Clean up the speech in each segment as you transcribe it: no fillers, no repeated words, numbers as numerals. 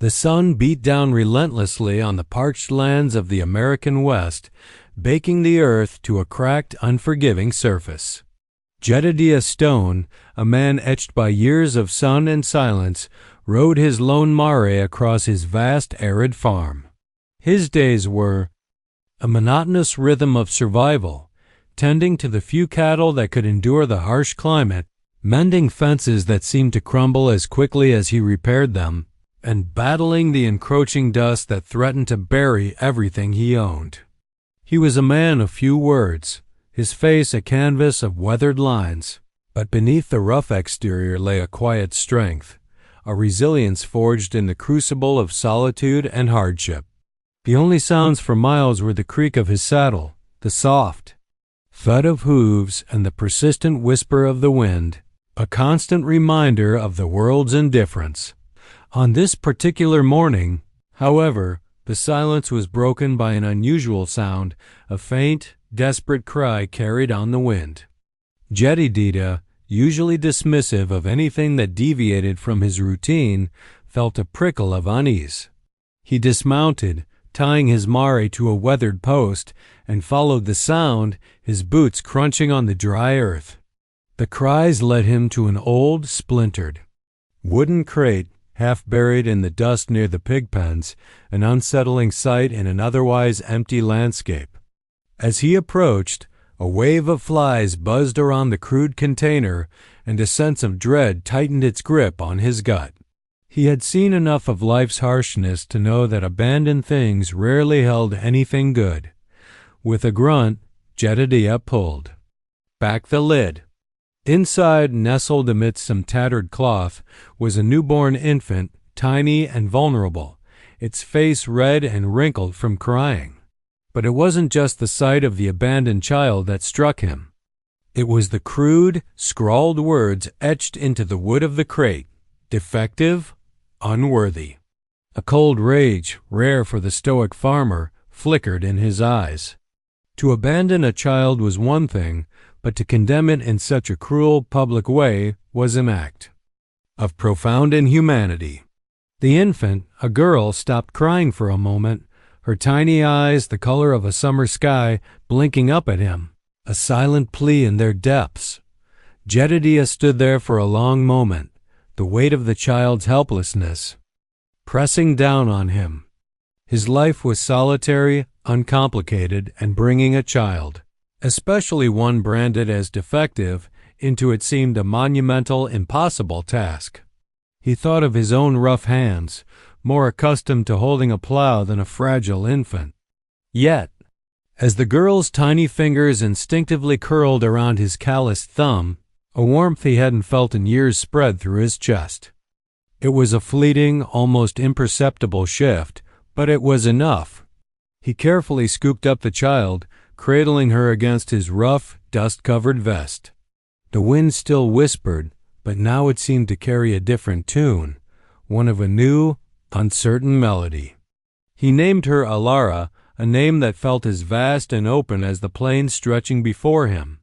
The sun beat down relentlessly on the parched lands of the American West, baking the earth to a cracked, unforgiving surface. Jedediah Stone, a man etched by years of sun and silence, rode his lone mare across his vast, arid farm. His days were a monotonous rhythm of survival, tending to the few cattle that could endure the harsh climate, mending fences that seemed to crumble as quickly as he repaired them, and battling the encroaching dust that threatened to bury everything he owned. He was a man of few words, his face a canvas of weathered lines, but beneath the rough exterior lay a quiet strength, a resilience forged in the crucible of solitude and hardship. The only sounds for miles were the creak of his saddle, the soft thud of hooves, and the persistent whisper of the wind, a constant reminder of the world's indifference. On this particular morning, however, the silence was broken by an unusual sound, a faint, desperate cry carried on the wind. Jedediah, usually dismissive of anything that deviated from his routine, felt a prickle of unease. He dismounted, tying his mare to a weathered post, and followed the sound, his boots crunching on the dry earth. The cries led him to an old, splintered wooden crate, half buried in the dust near the pig pens, an unsettling sight in an otherwise empty landscape. As he approached, a wave of flies buzzed around the crude container, and a sense of dread tightened its grip on his gut. He had seen enough of life's harshness to know that abandoned things rarely held anything good. With a grunt, Jedediah pulled back the lid. Inside, nestled amidst some tattered cloth, was a newborn infant, tiny and vulnerable, its face red and wrinkled from crying. But it wasn't just the sight of the abandoned child that struck him. It was the crude, scrawled words etched into the wood of the crate: defective, unworthy. A cold rage, rare for the stoic farmer, flickered in his eyes. To abandon a child was one thing, but to condemn it in such a cruel, public way was an act of profound inhumanity. The infant, a girl, stopped crying for a moment, her tiny eyes, the color of a summer sky, blinking up at him, a silent plea in their depths. Jedediah stood there for a long moment, the weight of the child's helplessness pressing down on him. His life was solitary, uncomplicated, and bringing a child, especially one branded as defective, into it seemed a monumental, impossible task. He thought of his own rough hands, more accustomed to holding a plow than a fragile infant. Yet, as the girl's tiny fingers instinctively curled around his calloused thumb, a warmth he hadn't felt in years spread through his chest. It was a fleeting, almost imperceptible shift, but it was enough. He carefully scooped up the child, cradling her against his rough, dust-covered vest. The wind still whispered, but now it seemed to carry a different tune, one of a new, uncertain melody. He named her Elara, a name that felt as vast and open as the plain stretching before him.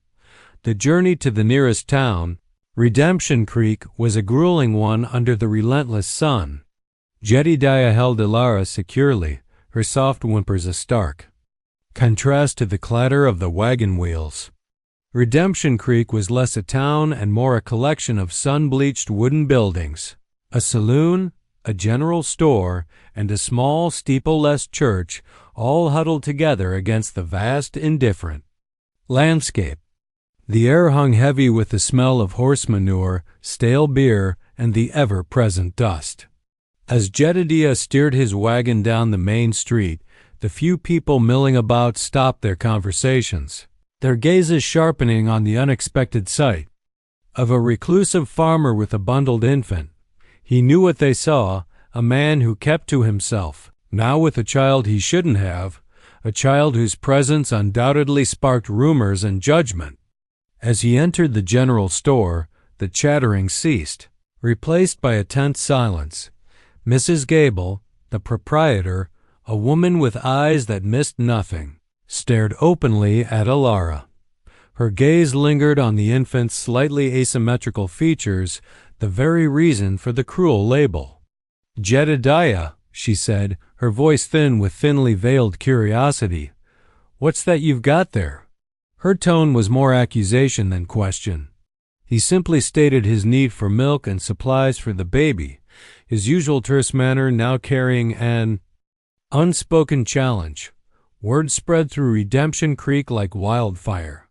The journey to the nearest town, Redemption Creek, was a grueling one under the relentless sun. Jedediah held Elara securely, her soft whimpers a stark contrast to the clatter of the wagon wheels. Redemption Creek was less a town and more a collection of sun-bleached wooden buildings, a saloon, a general store, and a small steeple-less church, all huddled together against the vast, indifferent landscape. The air hung heavy with the smell of horse manure, stale beer, and the ever-present dust. As Jedediah steered his wagon down the main street, the few people milling about stopped their conversations, their gazes sharpening on the unexpected sight of a reclusive farmer with a bundled infant. He knew what they saw, a man who kept to himself, now with a child he shouldn't have, a child whose presence undoubtedly sparked rumors and judgment. As he entered the general store, the chattering ceased, replaced by a tense silence. Mrs. Gable, the proprietor, a woman with eyes that missed nothing, stared openly at Elara. Her gaze lingered on the infant's slightly asymmetrical features, the very reason for the cruel label. "Jedediah," she said, her voice thin with thinly veiled curiosity, "what's that you've got there?" Her tone was more accusation than question. He simply stated his need for milk and supplies for the baby, his usual terse manner now carrying an unspoken challenge. Word spread through Redemption Creek like wildfire.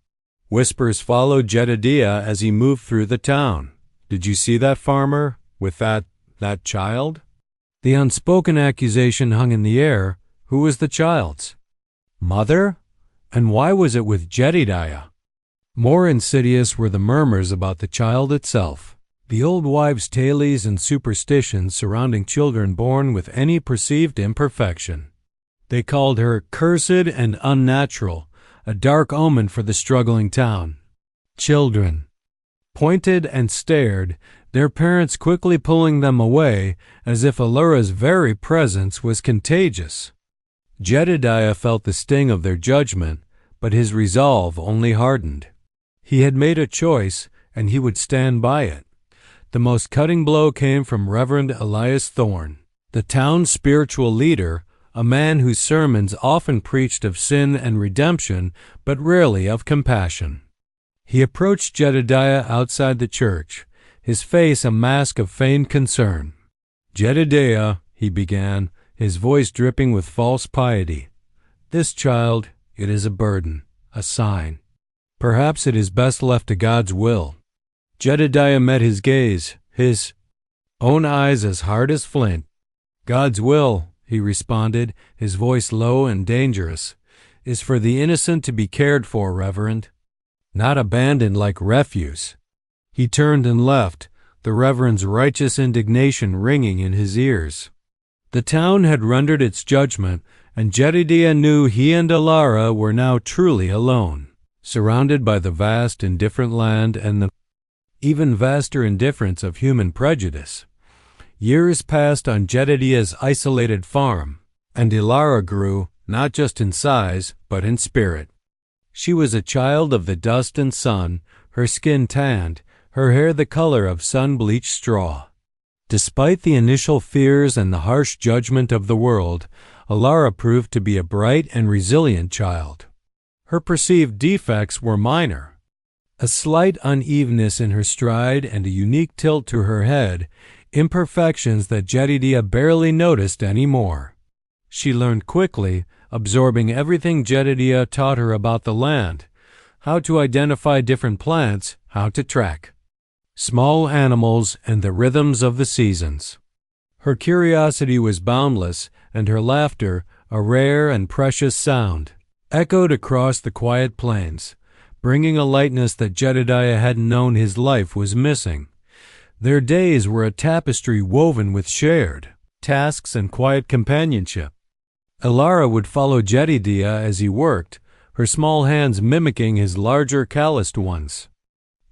Whispers followed Jedediah as he moved through the town. "Did you see that farmer with that child?" The unspoken accusation hung in the air. Who was the child's mother? And why was it with Jedediah? More insidious were the murmurs about the child itself, the old wives' tales and superstitions surrounding children born with any perceived imperfection. They called her cursed and unnatural, a dark omen for the struggling town. Children pointed and stared, their parents quickly pulling them away as if Elara's very presence was contagious. Jedediah felt the sting of their judgment, but his resolve only hardened. He had made a choice, and he would stand by it. The most cutting blow came from Reverend Elias Thorne, the town's spiritual leader, a man whose sermons often preached of sin and redemption, but rarely of compassion. He approached Jedediah outside the church, his face a mask of feigned concern. "Jedediah," he began, his voice dripping with false piety, "this child, it is a burden, a sign. Perhaps it is best left to God's will." Jedediah met his gaze, his own eyes as hard as flint. "God's will," he responded, his voice low and dangerous, "is for the innocent to be cared for, Reverend, not abandoned like refuse." He turned and left, the Reverend's righteous indignation ringing in his ears. The town had rendered its judgment, and Jedediah knew he and Elara were now truly alone, surrounded by the vast, indifferent land and the even vaster indifference of human prejudice. Years passed on Jedediah's isolated farm, and Elara grew, not just in size, but in spirit. She was a child of the dust and sun, her skin tanned, her hair the color of sun-bleached straw. Despite the initial fears and the harsh judgment of the world, Elara proved to be a bright and resilient child. Her perceived defects were minor. A slight unevenness in her stride and a unique tilt to her head, imperfections that Jedediah barely noticed anymore. She learned quickly, absorbing everything Jedediah taught her about the land, how to identify different plants, how to track small animals and the rhythms of the seasons. Her curiosity was boundless, and her laughter, a rare and precious sound, echoed across the quiet plains, bringing a lightness that Jedediah hadn't known his life was missing. Their days were a tapestry woven with shared tasks and quiet companionship. Elara would follow Jedediah as he worked, her small hands mimicking his larger calloused ones.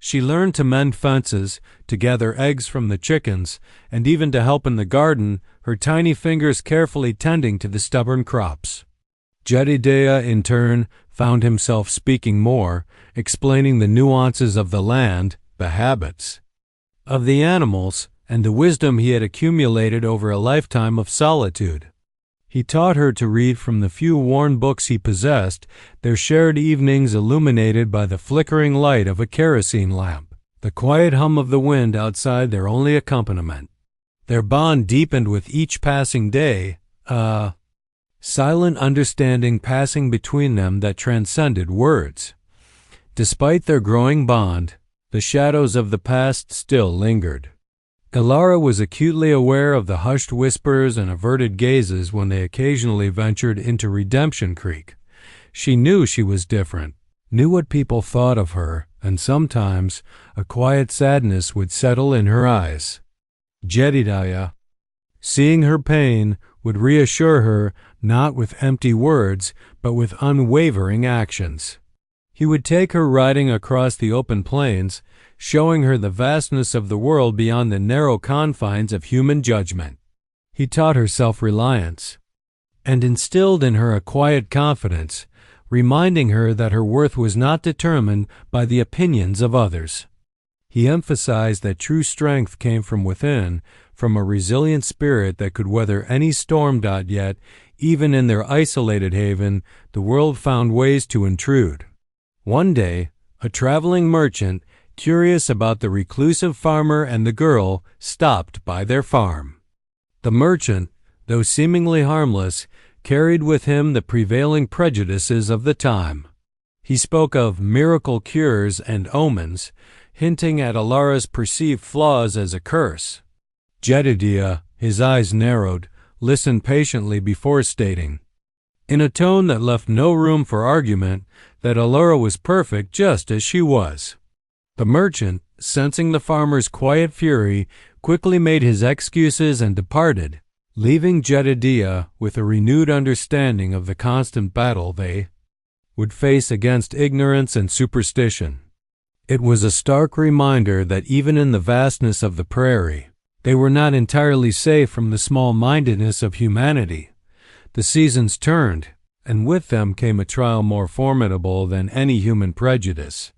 She learned to mend fences, to gather eggs from the chickens, and even to help in the garden, her tiny fingers carefully tending to the stubborn crops. Jedediah, in turn, found himself speaking more, explaining the nuances of the land, the habits of the animals, and the wisdom he had accumulated over a lifetime of solitude. He taught her to read from the few worn books he possessed, their shared evenings illuminated by the flickering light of a kerosene lamp, the quiet hum of the wind outside their only accompaniment. Their bond deepened with each passing day, a silent understanding passing between them that transcended words. Despite their growing bond, the shadows of the past still lingered. Elara was acutely aware of the hushed whispers and averted gazes when they occasionally ventured into Redemption Creek. She knew she was different, knew what people thought of her, and sometimes a quiet sadness would settle in her eyes. Jedediah, seeing her pain, would reassure her not with empty words, but with unwavering actions. He would take her riding across the open plains, showing her the vastness of the world beyond the narrow confines of human judgment. He taught her self-reliance, and instilled in her a quiet confidence, reminding her that her worth was not determined by the opinions of others. He emphasized that true strength came from within, from a resilient spirit that could weather any storm. Yet, even in their isolated haven, the world found ways to intrude. One day, a traveling merchant, curious about the reclusive farmer and the girl, stopped by their farm. The merchant, though seemingly harmless, carried with him the prevailing prejudices of the time. He spoke of miracle cures and omens, hinting at Elara's perceived flaws as a curse. Jedediah, his eyes narrowed, listened patiently before stating, in a tone that left no room for argument, that Elara was perfect just as she was. The merchant, sensing the farmer's quiet fury, quickly made his excuses and departed, leaving Jedediah with a renewed understanding of the constant battle they would face against ignorance and superstition. It was a stark reminder that even in the vastness of the prairie, they were not entirely safe from the small-mindedness of humanity. The seasons turned, and with them came a trial more formidable than any human prejudice,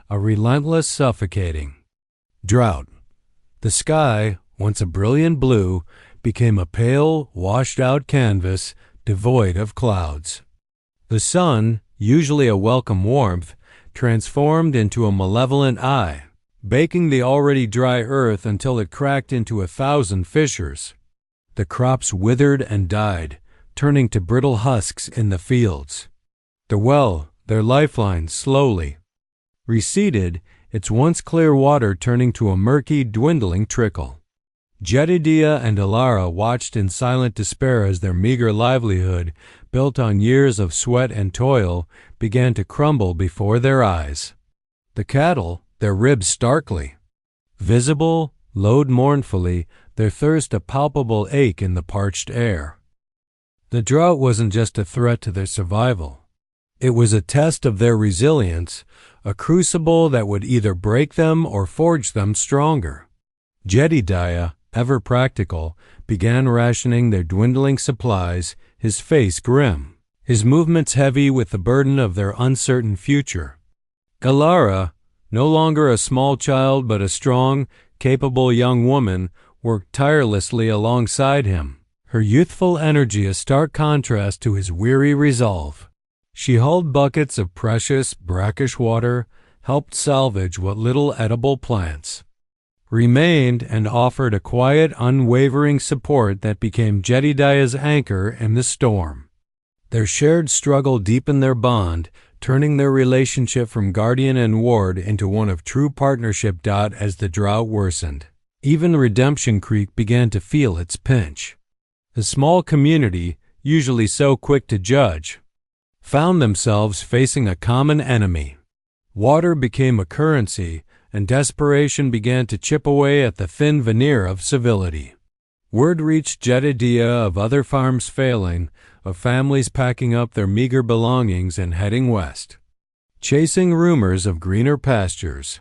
a relentless suffocating drought. The sky, once a brilliant blue, became a pale, washed-out canvas devoid of clouds. The sun, usually a welcome warmth, transformed into a malevolent eye, baking the already dry earth until it cracked into 1,000 fissures. The crops withered and died, turning to brittle husks in the fields. The well, their lifeline, slowly receded, its once clear water turning to a murky, dwindling trickle. Jedediah and Elara watched in silent despair as their meager livelihood, built on years of sweat and toil, began to crumble before their eyes. The cattle, their ribs starkly visible, lowed mournfully, their thirst a palpable ache in the parched air. The drought wasn't just a threat to their survival. It was a test of their resilience, a crucible that would either break them or forge them stronger. Jedediah, ever practical, began rationing their dwindling supplies, his face grim, his movements heavy with the burden of their uncertain future. Elara, no longer a small child but a strong, capable young woman, worked tirelessly alongside him, her youthful energy a stark contrast to his weary resolve. She hauled buckets of precious, brackish water, helped salvage what little edible plants remained, and offered a quiet, unwavering support that became Jedediah's anchor in the storm. Their shared struggle deepened their bond, turning their relationship from guardian and ward into one of true partnership. As the drought worsened, even Redemption Creek began to feel its pinch. The small community, usually so quick to judge, found themselves facing a common enemy. Water became a currency, and desperation began to chip away at the thin veneer of civility. Word reached Jedediah of other farms failing, of families packing up their meager belongings and heading west, chasing rumors of greener pastures.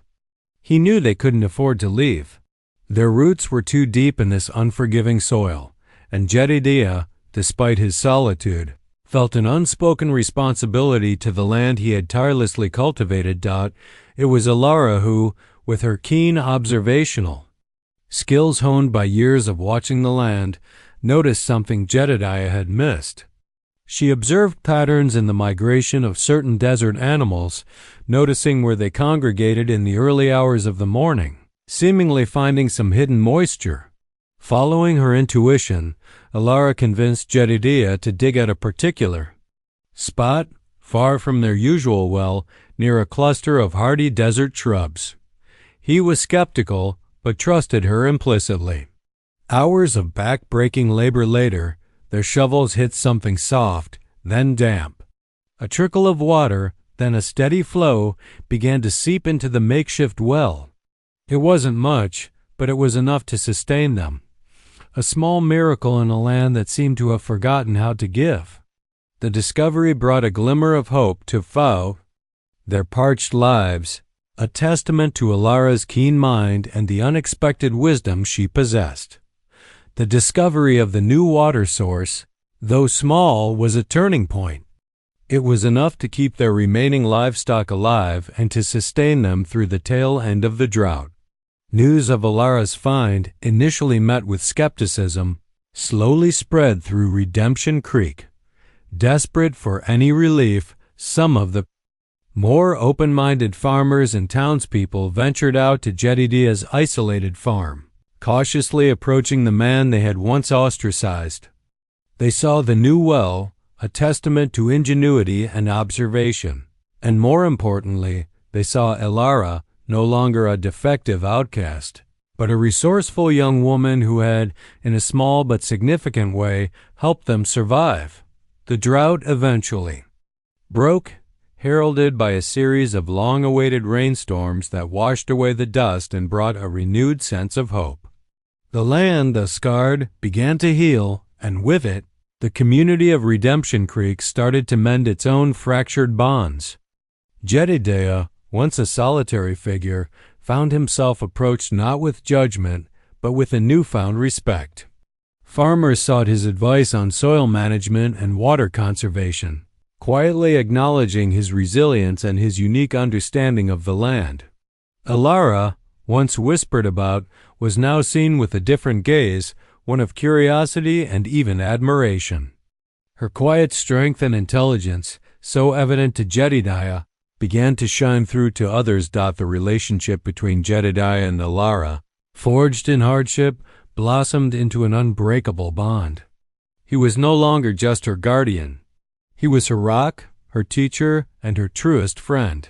He knew they couldn't afford to leave. Their roots were too deep in this unforgiving soil, and Jedediah, despite his solitude, felt an unspoken responsibility to the land he had tirelessly cultivated. It was Elara who, with her keen observational skills honed by years of watching the land, noticed something Jedediah had missed. She observed patterns in the migration of certain desert animals, noticing where they congregated in the early hours of the morning, seemingly finding some hidden moisture. Following her intuition, Elara convinced Jedediah to dig at a particular spot, far from their usual well, near a cluster of hardy desert shrubs. He was skeptical, but trusted her implicitly. Hours of back-breaking labor later, their shovels hit something soft, then damp. A trickle of water, then a steady flow, began to seep into the makeshift well. It wasn't much, but it was enough to sustain them. A small miracle in a land that seemed to have forgotten how to give. The discovery brought a glimmer of hope to their parched lives, a testament to Elara's keen mind and the unexpected wisdom she possessed. The discovery of the new water source, though small, was a turning point. It was enough to keep their remaining livestock alive and to sustain them through the tail end of the drought. News of Elara's find, initially met with skepticism, slowly spread through Redemption Creek. Desperate for any relief, some of the more open-minded farmers and townspeople ventured out to Jedediah's isolated farm, cautiously approaching the man they had once ostracized. They saw the new well, a testament to ingenuity and observation, and more importantly, they saw Elara no longer a defective outcast, but a resourceful young woman who had, in a small but significant way, helped them survive. The drought eventually broke, heralded by a series of long-awaited rainstorms that washed away the dust and brought a renewed sense of hope. The land, thus scarred, began to heal, and with it, the community of Redemption Creek started to mend its own fractured bonds. Jedediah, once a solitary figure, found himself approached not with judgment, but with a newfound respect. Farmers sought his advice on soil management and water conservation, quietly acknowledging his resilience and his unique understanding of the land. Elara, once whispered about, was now seen with a different gaze, one of curiosity and even admiration. Her quiet strength and intelligence, so evident to Jedediah, began to shine through to others. The relationship between Jedediah and Elara, forged in hardship, blossomed into an unbreakable bond. He was no longer just her guardian. He was her rock, her teacher, and her truest friend.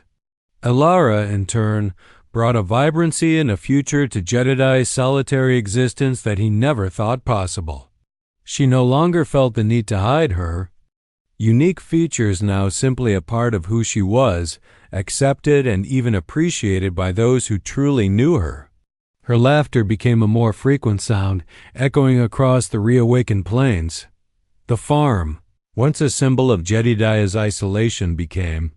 Elara, in turn, brought a vibrancy and a future to Jedediah's solitary existence that he never thought possible. She no longer felt the need to hide her unique features, now simply a part of who she was, accepted and even appreciated by those who truly knew her. Her laughter became a more frequent sound, echoing across the reawakened plains. The farm, once a symbol of Jedediah's isolation, became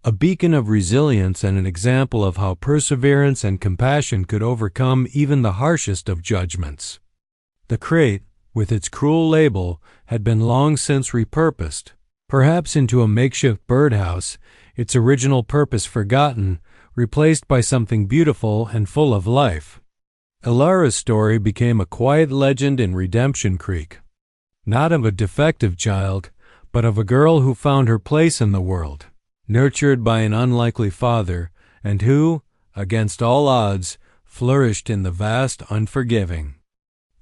a beacon of resilience and an example of how perseverance and compassion could overcome even the harshest of judgments. The crate, with its cruel label, had been long since repurposed, perhaps into a makeshift birdhouse, its original purpose forgotten, replaced by something beautiful and full of life. Elara's story became a quiet legend in Redemption Creek, not of a defective child, but of a girl who found her place in the world, nurtured by an unlikely father, and who, against all odds, flourished in the vast, unforgiving,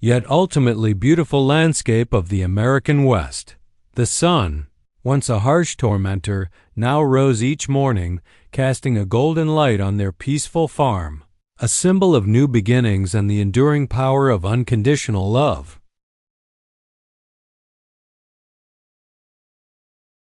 yet ultimately beautiful landscape of the American West. The sun, once a harsh tormentor, now rose each morning, casting a golden light on their peaceful farm, a symbol of new beginnings and the enduring power of unconditional love.